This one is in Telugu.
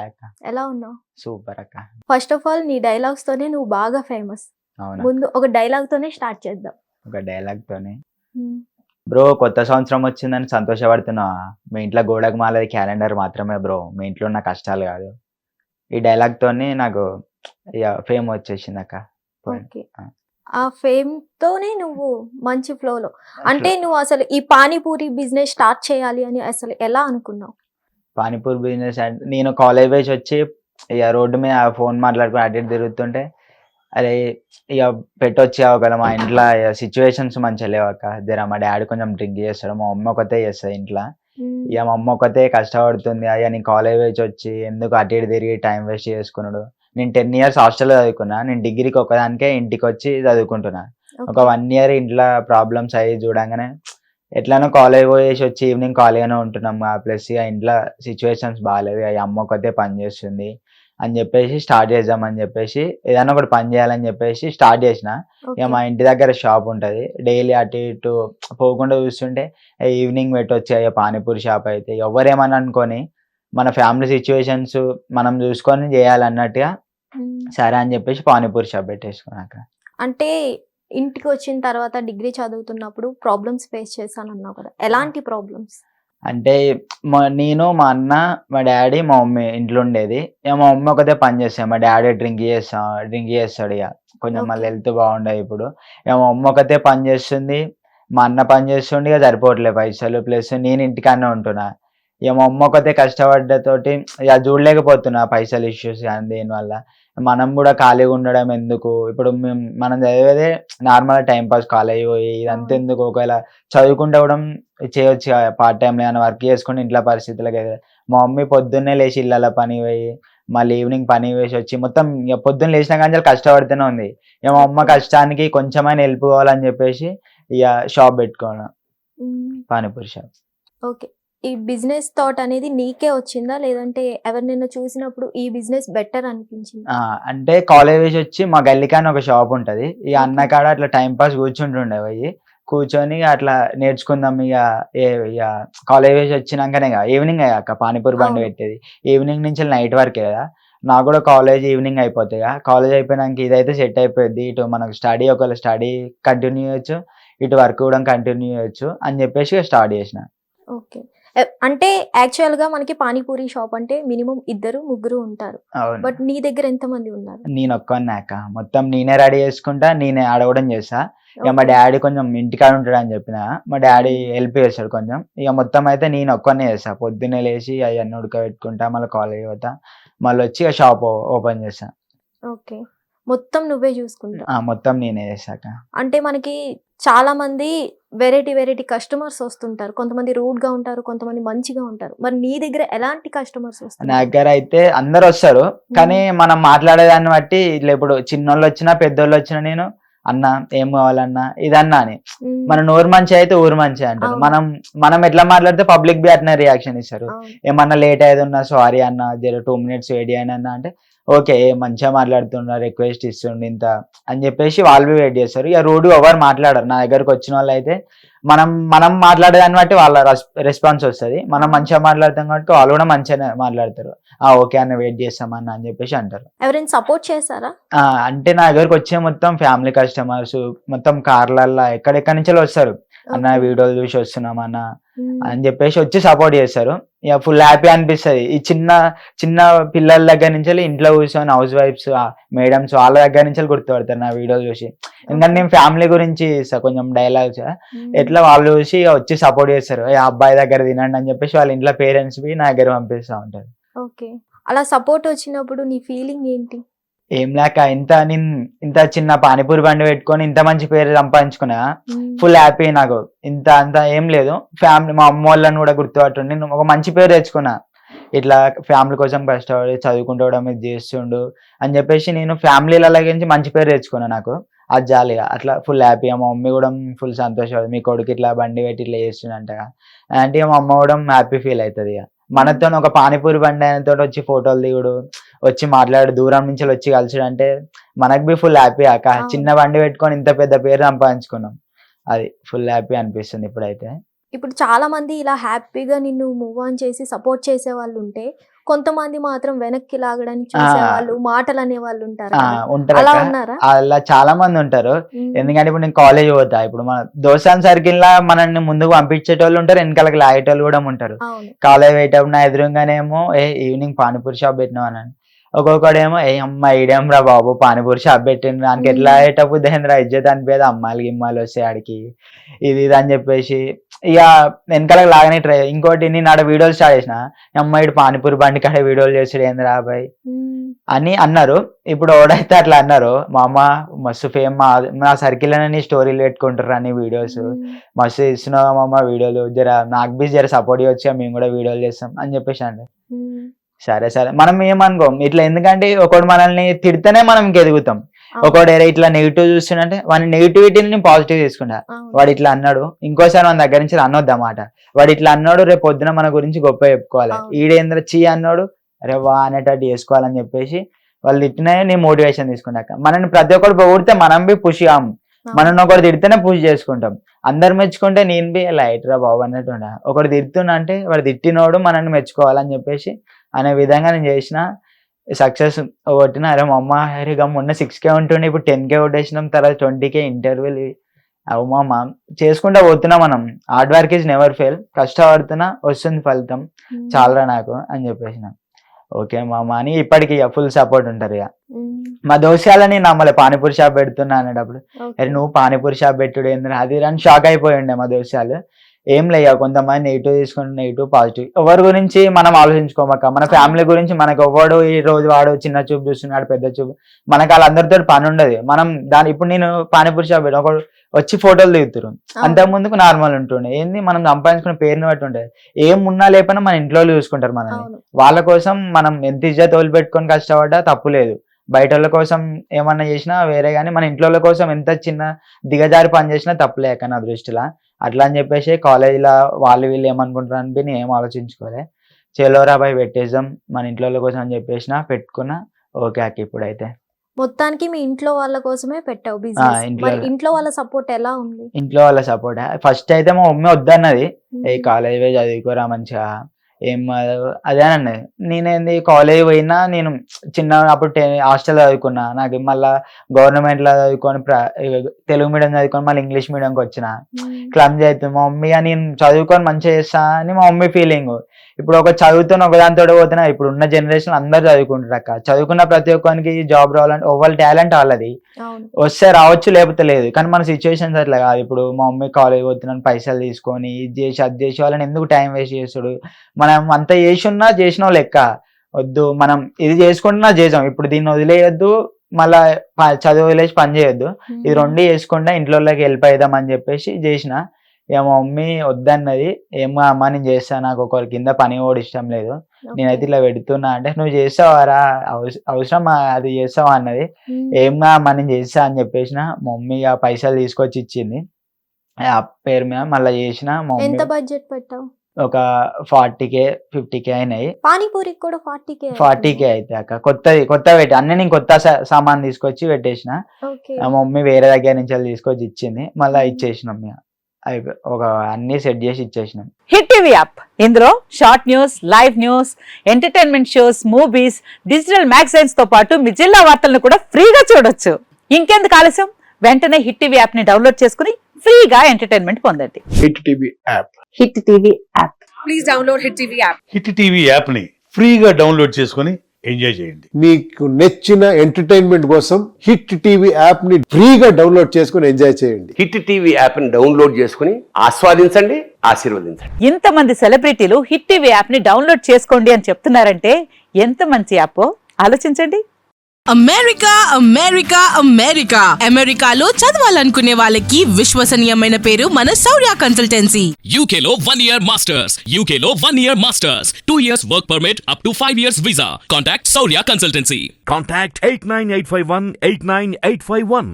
హాయ్ అక్క. ఎలా ఉన్నావు? సూపర్ అక్క. ఫస్ట్ ఆఫ్ ఆల్ నీ డైలాగ్స్ తోనే నువ్వు బాగా ఫేమస్. అవునా? ముందు ఒక డైలాగ్ తోనే స్టార్ట్ చేద్దాం. ఒక డైలాగ్‌తోని హ్మ్. బ్రో కొత్త సంవత్సరం వచ్చిందని సంతోషపడుతున్నావా? మీ ఇంట్లో గోడకు మాలేది క్యాలెండర్ మాత్రమే బ్రో. మీ ఇంట్లో ఉన్న కష్టాలు గాదు. ఈ డైలాగ్‌తోని నాకు ఫేమ్ వచ్చేసిందక్క. పోయింది. ఓకే. ఆ! ఆ ఫేమ్‌తోనే నువ్వు మంచి ఫ్లోలో అంటే అట్లా నువ్వు అసలు ఈ పానీపూరి బిజినెస్ స్టార్ట్ చేయాలి అని అసలు ఎలా అనుకున్నావు? పానీపూరి బిజినెస్ అంటే నేను కాలేజ్ వైస్ వచ్చి రోడ్డు మీద ఫోన్ మాట్లాడుకొని అటు ఇటు తిరుగుతుంటే, అరే! ఇగ పెట్టొచ్చా ఒకవేళ మా ఇంట్ల సిట్యుయేషన్స్ మంచిగా లేవక్క. జర మా డ్యాడీ కొంచెం డ్రింక్ చేస్తాడు. మా మమ్మీ ఒకతే చేస్తది ఇంట్ల. హ్మ్. ఇగ మా అమ్మ ఒక్కతే కష్టపడుతుంది. అయ్యా నేను కాలేజ్ వచ్చి ఎందుకు అటు ఇటు తిరిగి టైం వేస్ట్ చేసుకునుడు. నేను 10 ఇయర్స్ హాస్టల్‌లో చదువుకున్నా. నేను డిగ్రీకి ఒక్కదానికే ఇంటికొచ్చి చదువుకుంటున్నా. ఒక ఓకే. 1 ఇయర్ ఇంట్ల ప్రాబ్లమ్స్ అయ్యి చూడంగానే ఎట్లనో కాలేజ్ పోయేసి వచ్చి ఈవినింగ్ ఖాళీగానే ఉంటున్నాం. ప్లస్ ఇగ ఇంట్ల సిట్యుయేషన్స్ బాలేవు. ఇగ అమ్మ ఒక్కతే పని చేస్తుంది అని చెప్పేసి స్టార్ట్ చేద్దామని చెప్పేసి ఏదైనా ఒకటి పని చేయాలని చెప్పేసి స్టార్ట్ చేసిన. ఇగ ఓకే. మా ఇంటి దగ్గర షాప్ ఉంటది. డైలీ అటు ఇటు పోకుండా చూస్తుంటే ఈవినింగ్ పెట్టొచ్చు అయ్యా పానీపూరి షాప్ అయితే ఎవ్వరేమని అనుకోని మన ఫ్యామిలీ సిట్యుయేషన్స్ మనం చూసుకొని చేయాలన్నట్టుగా హ్మ్. సరే అని చెప్పేసి పానీపూరి షాప్ పెట్టేసుకున్నాక. అంటే ఇంటికొచ్చిన తర్వాత డిగ్రీ చదువుతున్నప్పుడు ప్రాబ్లమ్స్ ఫేస్ చేశానన్నావు కదా! ఎలాంటి ప్రాబ్లమ్స్? అంటే నేను, మా అన్న, మా డ్యాడీ, మా మమ్మీ ఇంట్లో ఉండేది. ఇగ మా మమ్మీ ఒకతే పని చేస్తది. మా డ్యాడీ డ్రింక్ చేస్తాడిగ. కొంచెం మళ్ళీ ఓకే. హెల్త్ బాగుండదు ఇప్పుడు. ఇగ మా మమ్మీ ఒకతే పని చేస్తుంది. మా అన్న పని చేస్తుండు. ఇగ సరిపోవట్లే పైసలు. ప్లస్ నేను ఇంటికాడనే ఉంటున్నా. ఇగ మా అమ్మ ఒకతే కష్టపడ్డతోటి ఇగ చూడలేకపోతున్నా పైసలు ఇష్యూస్ గాని దేనివల్ల. మనం గూడా ఖాళీగా ఉండడం ఎందుకు? ఇప్పుడు మనం చదివేదే నార్మల్‌గా టైమ్ పాస్ కాలేజ్‌కి పోయి ఇదంతా అవును. ఎందుకు? ఒకవేళ చదువుకుంటూ కూడా చేయొచ్చు కదా! పార్ట్ టైమ్‌లో ఏమైనా వర్క్ చేసుకొని ఇంట్లో పరిస్థితులకి మా మమ్మీ పొద్దున్నే లేసి ఇళ్ళల్ల పనికి పోయి, మళ్ళీ ఈవినింగ్ పనికి పోయేసొచ్చి మొత్తం ఇగ పొద్దున్న లేసిన కాంచెలి కష్టపడుతూనే ఉంది. ఇగ మా అమ్మ ఓకే. కష్టానికి కొంచెమైనా హెల్ప్ కావాలని చెప్పేసి ఇగ షాప్ పెట్టుకున్నా. హ్మ్. పానీపూరి షాప్. ఓకే. ఈ బిజినెస్ థాట్ అనేది నీకే వచ్చిందా? లేదంటే ఎవరినైనా చూసినప్పుడు ఈ బిజినెస్ బెటర్ అనిపించిందా? ఆ! అంటే కాలేజొచ్చి మా గల్లీకాడనే ఒక షాప్ ఉంటది. ఇగ అన్న ఓకే. కాడ అట్లా టైమ్ పాస్ కూర్చుంటుండే పోయి. కూర్చొని అట్లా నేర్చుకుందాం ఇగ కాలేజ్ వచ్చినంకనే ఈవినింగే అక్క పానీపూరి బండి అవును. పెట్టేది. ఈవినింగ్ నుంచి నైట్ వరకే కదా! నాకు కూడా కాలేజ్ ఈవినింగ్ అయిపోతదిగా. కాలేజ్ అయిపోయినంక ఇదైతే సెట్ అయిపోద్ది. ఇటు మనకు ఒకవేళ స్టడీ కంటిన్యూ చేయొచ్చు. ఇటు వర్క్ కూడా కంటిన్యూ చేయొచ్చు అని చెప్పేసి ఇగ స్టార్ట్ చేసిన. ఓకే. అంటే యాక్చువల్‌గా మనకి పానీపూరి షాప్ అంటే మినిమమ్ ఇద్దరు, ముగ్గురు ఉంటారు. అవును. బట్ నీ దగ్గర ఎంతమంది ఉన్నారు? నేనొక్కడినే అక్క. మొత్తం నేనే రెడీ చేసుకుంటా. నేనే ఆడ గూడా చేస్తా. ఇగ మా ఓకే. డ్యాడీ కొంచెం ఇంటికాడ ఉంటాడని చెప్పినా. మా డ్యాడీ హ్మ్. హెల్ప్ చేస్తాడు కొంచెం. ఇగ మొత్తం అయితే నేనొక్కడినే చేస్తా. పొద్దున్నే లేసి అయన్నీ ఉడకబెట్టుకుంటా. మళ్ళీ కాలేజ్‌కి పోతా. మళ్ళొచ్చి ఇగ షాప్ ఓపెన్ చేస్తా. ఓకే. మొత్తం నువ్వే జూసుకుంటావు. ఆ! మొత్తం నేనే చేస్తా అక్క. అంటే మనకి చాలామంది వెరైటీ కస్టమర్స్ వస్తుంటారు. కొంతమంది రూడ్‌గా ఉంటారు. కొంతమంది మంచిగా ఉంటారు. మరి నీ దగ్గర ఎలాంటి కస్టమర్స్ నా వస్తుంటారు? దగ్గరైతే అందరొస్తారు. కానీ హ్మ్. మనం మాట్లాడేదాన్ని బట్టి ఇట్లా ఇప్పుడు చిన్నోళ్ళొచ్చినా, పెద్దోళ్ళొచ్చినా నేను "అన్న ఏం కావాలన్నా?" ఇదన్నా అని. హ్మ్. మన నోరు మంచిగా అయితే ఊరు మంచిగా అంటారు. అవును. మనం ఎట్లా మాట్లాడితే పబ్లిక్ బి అట్నే రియాక్షన్ ఇస్తారు. అవును. ఏమన్నా లేట్ అయ్యేదున్నా "సారీ అన్న జర 2 మినిట్స్ వెయిట్ చేయండి అన్న" అంటే ఓకే. మంచిగా మాట్లాడుతుండు, రిక్వెస్ట్ ఇస్తుండు ఇంత అని చెప్పేసి వాళ్ళు బి వెయిట్ చేస్తారు. ఇగ రూడ్‌గా ఎవరు మాట్లాడరు. నా దగ్గరకొచ్చినోళ్ళైతే మనం మాట్లాడేదాన్ని బట్టి వాళ్ళ రెస్పాన్స్ వస్తది. మనం అవును. మంచిగా మాట్లాడతాం కాబట్టి వాళ్ళు కూడా మంచిగానే మాట్లాడతారు. "ఆ! ఓకే అన్న వెయిట్ చేస్తాం అన్న" అని చెప్పేసి అంటారు. ఎవరైనా సపోర్ట్ చేసారా? అంటే నా దగ్గరకొచ్చే మొత్తం ఫ్యామిలీ కస్టమర్స్ మొత్తం కార్‌లల్ల ఎక్కడెక్కడి నుంచెల్లో వస్తారు. "అన్న ఓకే. వీడియోలు చూసి వస్తున్నాం అన్న" హ్మ్. అని చెప్పేసి వచ్చి సపోర్ట్ చేస్తారు. ఇగ ఫుల్ హ్యాపీ అనిపిస్తది. ఈ చిన్న చిన్న పిల్లల దగ్గర నుంచెల్లి ఇంట్లో కూర్చొని హౌస్ వైఫ్స్, మేడమ్స్ వాళ్ళ దగ్గర నుంచెల్లి గుర్తుపడతారు నా వీడియోలు చూసి. ఎందుకంటే ఓకే. నేను ఫ్యామిలీ గురించి ఇస్తా కొంచెం డైలాగ్స్. హ్మ్. ఎట్లా వాళ్ళు చూసి ఇగ వచ్చి సపోర్ట్ చేస్తారు. "ఏ అబ్బాయి దగ్గర తినండి" అని చెప్పేసి వాళ్ళ ఇంట్లో పేరెంట్స్‌వి నా దగ్గర పంపిస్తా ఉంటారు. ఓకే. అలా సపోర్ట్ వచ్చినప్పుడు నీ ఫీలింగ్ ఏంటి? ఏం లేక ఇంత చిన్న పానీపూరి బండి పెట్టుకొని ఇంత మంచి పేరు సంపాదించుకున్నా. హ్మ్. ఫుల్ హ్యాపీ నాకు. అంత ఏం లేదు. మా అమ్మోళ్ళని కూడా గుర్తుపట్టుండి నేను ఒక మంచి పేరు తెచ్చుకున్నా. ఇట్లా ఫ్యామిలీ కోసం కష్టపడి చదువుకుంటూ కూడా ఇది చేస్తుండు అని చెప్పేసి నేను ఫ్యామిలీ‌లల్ల నుంచి మంచి పేరు తెచ్చుకున్నా నాకు. అది చాలిగ. అట్లా ఫుల్ హ్యాపీ. మా మమ్మీ కూడా ఫుల్ సంతోషపడేది. మీ కొడుకు ఇట్లా బండి పెట్టి ఇట్లా చేస్తుండంటగా. అంటే మా అమ్మ కూడా హ్యాపీ ఫీల్ అయితదిగ. హ్మ్. మనతోని ఒక పానీపూరి బండి ఆయనతోటి వచ్చి ఫోటోలు దిగుడు, వచ్చి మాట్లాడి దూరం నుంచెల్లి వచ్చి కలిసుడంటే మనకు బి ఫుల్ హ్యాపీ అక్క. చిన్న అవును. బండి పెట్టుకొని ఇంత పెద్ద పేరు సంపాదించుకున్నాం. అది ఫుల్ హ్యాపీ అనిపిస్తుంది ఇప్పుడైతే. ఇప్పుడు చాలామంది ఇలా హ్యాపీగా నిన్ను మూవ్ ఆన్ చేసి సపోర్ట్ చేసేవాళ్ళుంటే, కొంతమంది మాత్రం వెనక్కి లాగడానికి చూసేవాళ్ళు, మాటలు అనే వాళ్ళు ఉంటారు కదా. ఉంటారు అలా అక్క. ఉన్నారా? అలా చాలా మంది ఉంటారు. ఎందుకంటే ఇప్పుడు నేను కాలేజ్ పోతా, ఇప్పుడు మన దోస్తాన్ సర్కిల్ లా మనల్ని ముందుకు పంపించేటోళ్ళు ఉంటారు, వెనకాలకి లాగేటోళ్ళు కూడా ఉంటారు. అవును. కాలేజ్ పోయేటప్పుడు నా ఎదురుగానేమో ఈవినింగ్ పానీపూరి షాప్ పెట్టినావు అని, ఒక్కొక్కడేమో అమ్మ ఈడేం రా బాబు పానీపూరి షాప్ పెట్టిండ్రు, దానికి ఎట్లా అయ్యేటప్పుడు దేంద్రా ఇజ్జత్ అనిపేది, అమ్మాయిలు గిమ్మాయిలు వస్తాయి ఆడికి ఇది అని చెప్పేసి ఇక వెనకాలకు లాగానే ట్రై. ఇంకోటి నేను ఆడ వీడియోలు స్టార్ట్ చేసిన, అమ్మాయి పానీపూరి బండి కాడ వీడియోలు చేసాడు ఏంద్రా అబ్బాయి అని అన్నారు. ఇప్పుడు ఓడైతే అట్లా అన్నారు, మా అమ్మ మస్తు ఫేమ్, మా సర్కిల్ అని స్టోరీలు పెట్టుకుంటారు అని వీడియోస్ మస్తు ఇస్తున్నావు మా అమ్మ వీడియోలు, జర నాకు బీ జర సపోర్ట్ ఇవ్వచ్చు, మేము కూడా వీడియోలు చేస్తాం అని చెప్పేసి అండి. సరే సరే మనం ఏమనుకోం ఇట్లా, ఎందుకంటే ఒకడు మనల్ని తిడితేనే మనం ఇంకెదుగుతాం. ఒకడు ఇట్లా నెగిటివ్ చూస్తుండే వాడి నెగిటివిటీని నేను పాజిటివ్ తీసుకుంటా. వాడు ఇట్లా అన్నాడు, ఇంకోసారి మన దగ్గర నుంచి అనొద్దు అన్నమాట. వాడు ఇట్లా అన్నాడు, రేపు పొద్దున మన గురించి గొప్ప చెప్పుకోవాలి, ఈడేంద్ర చీ అన్నాడు అరే వా అనేటట్టు చేసుకోవాలని చెప్పేసి వాళ్ళు తిట్టినా నేను మోటివేషన్ తీసుకున్నాక. మనని ప్రతి ఒక్కరు పొగిడితే మనం బి పుష్ కాము, మనం ఒకటి తిడితేనే పుష్ చేసుకుంటాం. అందరు మెచ్చుకుంటే నేను బి లైట్ రా బాబు అన్నట్టు ఉండ. ఒకటి తిడుతున్నా అంటే వాడు తిట్టినోడు మనల్ని మెచ్చుకోవాలని చెప్పేసి అనే విధంగా నేను చేసిన సక్సెస్ కొట్టిన. అరే మా అమ్మ అరే మొన్న 6K ఉంటుండే ఇప్పుడు 10K కొట్టేసినాం, తర్వాత 20K ఇంటర్వ్యూలు. అవు మా చేసుకుంటా పోతున్నా మనం. Hard work is never fail, కష్టపడుతున్నా వస్తుంది ఫలితం, చాలరా నాకు అని చెప్పేసిన. ఓకే మామ అని ఇప్పటికి ఫుల్ సపోర్ట్ ఉంటారు. ఇక మా దోశాలని నమ్మలే పానీపూరి షాప్ పెడుతున్నా అనేటప్పుడు, అరే నువ్వు పానీపూరి షాప్ పెట్టుడు ఏంద్రా అది అని షాక్ అయిపోయి ఉండే మా దోశాలు. ఏం లేక కొంతమంది నెగిటివ్ తీసుకుంటే నెగిటివ్ పాజిటివ్, ఎవరి గురించి మనం ఆలోచించుకోమక్క. మన ఫ్యామిలీ గురించి మనకు ఎవడు ఈ రోజు వాడు చిన్న చూపు చూస్తున్నాడు పెద్ద చూపు, మనకు వాళ్ళందరితో పని ఉండదు. మనం దాని ఇప్పుడు నేను పానీపూరి షాప్ పెట్టాను, ఒకడు వచ్చి ఫోటోలు దిగుతారు, అంతకు ముందుకు నార్మల్ ఉంటుండే. ఏంది మనం సంపాదించుకున్న పేరుని బట్టి ఉంటది, ఏం ఉన్నా లేకపోయినా మన ఇంట్లో చూసుకుంటారు మనల్ని. వాళ్ళ కోసం మనం ఎంత ఇజ్జత్ తోలు పెట్టుకొని కష్టపడ్డా తప్పు లేదు. బయట వాళ్ళ కోసం ఏమన్నా చేసినా వేరే, కానీ మన ఇంట్లో కోసం ఎంత చిన్న దిగజారి పని చేసినా తప్పులేక నా దృష్టిలో. అట్లా అని చెప్పేసి కాలేజీలో వాళ్ళు వీళ్ళు ఏమనుకుంటారు అని నేను ఏం ఆలోచించుకోలే, చెలోరా బాయ్ పెట్టేద్దాం మన ఇంట్లో కోసం అని చెప్పేసిన పెట్టుకున్నా. ఓకే అక్క ఇప్పుడైతే మొత్తానికి మీ ఇంట్లో వాళ్ళ కోసమే పెట్టావు బిజినెస్. మరి ఇంట్లో వాళ్ళ సపోర్ట్ ఎలా ఉంది? ఇంట్లో వాళ్ళ సపోర్ట్ ఫస్ట్ అయితే మా మమ్మీ వద్దన్నది, ఏ కాలేజ్ పోయి చదువుకోరా మంచిగా ఏం అదే అన్నది. నేనేంది కాలేజ్ పోయినా, నేను చిన్న అప్పుడు హాస్టల్ చదువుకున్నా, నాకు మళ్ళా గవర్నమెంట్ లో చదువుకొని తెలుగు మీడియం చదువుకొని మళ్ళీ ఇంగ్లీష్ మీడియంకి వచ్చిన, క్లమ్జీ అవుతుంది మా మమ్మీ. నేను చదువుకొని మంచిగా చేస్తా అని మా మమ్మీ ఫీలింగ్. ఇప్పుడు ఒక చదువుతున్న ఒకదానితో పోతున్నా, ఇప్పుడు ఉన్న జనరేషన్ అందరు చదువుకుంటారు అక్క. చదువుకున్న ప్రతి ఒక్కరికి జాబ్ రావాలంటే ఒకళ్ళ టాలెంట్ వాళ్ళది, వస్తే రావచ్చు లేకపోతే లేదు. కానీ మన సిచ్యువేషన్స్ అట్లా కాదు. ఇప్పుడు మా మమ్మీ కాలేజ్ పోతున్నాను పైసలు తీసుకొని ఇది చేసి అది చేసి వాళ్ళని ఎందుకు టైం వేస్ట్ చేస్తాడు. మనం అంత చేసిన లెక్క వద్దు, మనం ఇది చేసుకుంటున్నా చేసాం, ఇప్పుడు దీన్ని వదిలేయద్దు, మళ్ళా చదువు వదిలేసి పని చేయొద్దు, ఇది రెండు చేసుకుంటా ఇంట్లోకి హెల్ప్ అవుదాం అని చెప్పేసి చేసిన. ఇక మా మమ్మీ వద్దన్నది, ఏమో అమ్మ నేను చేస్తా, నాకు ఒకరి కింద పని కూడా ఇష్టం లేదు, నేనైతే ఇట్లా పెడుతున్నా అంటే, నువ్వు చేస్తావారా అవసరం అది చేస్తావా అన్నది. ఏమో అమ్మ నేను చేస్తా అని చెప్పేసిన. మా మమ్మీ ఆ పైసలు తీసుకొచ్చి ఇచ్చింది, ఆ పేరు మీద మళ్ళీ చేసిన. మా మమ్మీ ఎంత బడ్జెట్ పెట్టావు? ఒక 40K 50K అయినాయి. పానీపూరికి కూడా 40K అయితే అక్క. కొత్త పెట్టి అన్ని నేను కొత్త సామాన్ తీసుకొచ్చి పెట్టేసిన. మా మమ్మీ వేరే దగ్గర నుంచి తీసుకొచ్చి ఇచ్చింది, మళ్ళీ ఇచ్చేసినాం. ఒక అన్ని సెట్ చేసి ఇచ్చేసినాం. హిట్ టీవీ యాప్, ఇందులో short news, live news, entertainment shows, movies, digital magazines తో పాటు మీ జిల్లా వార్తలను కూడా ఫ్రీగా చూడొచ్చు. ఇంకెందుకు ఆలస్యం, వెంటనే హిట్ టీవీ యాప్ ని డౌన్లోడ్ చేసుకుని ఫ్రీగా ఎంటర్టైన్మెంట్ పొందండి. Hit TV app. Hit TV app. Please download hit TV app. Hit TV app ని ఫ్రీగా డౌన్లోడ్ చేసుకుని ఎంజాయ్ చేయండి. మీకు నచ్చిన ఎంటర్టైన్మెంట్ కోసం హిట్ టీవీ యాప్ ని ఫ్రీగా డౌన్లోడ్ చేసుకుని ఎంజాయ్ చేయండి. హిట్ టీవీ యాప్ ని డౌన్లోడ్ చేసుకుని ఆస్వాదించండి, ఆశీర్వదించండి. ఇంతమంది సెలబ్రిటీలు హిట్ టీవీ యాప్ ని డౌన్లోడ్ చేసుకోండి అని చెప్తున్నారంటే ఎంత మంచి యాప్ ఆలోచించండి. అమెరికా అమెరికా అమెరికా అమెరికాలో చదవాలనుకునే వాళ్ళకి విశ్వసనీయమైన పేరు మన శౌర్య కన్సల్టెన్సీ. UK లో 1 year masters, UK లో 1 year masters, 2 years work permit up to 5 years visa. Contact Saurya Consultancy. Contact 89851 89851.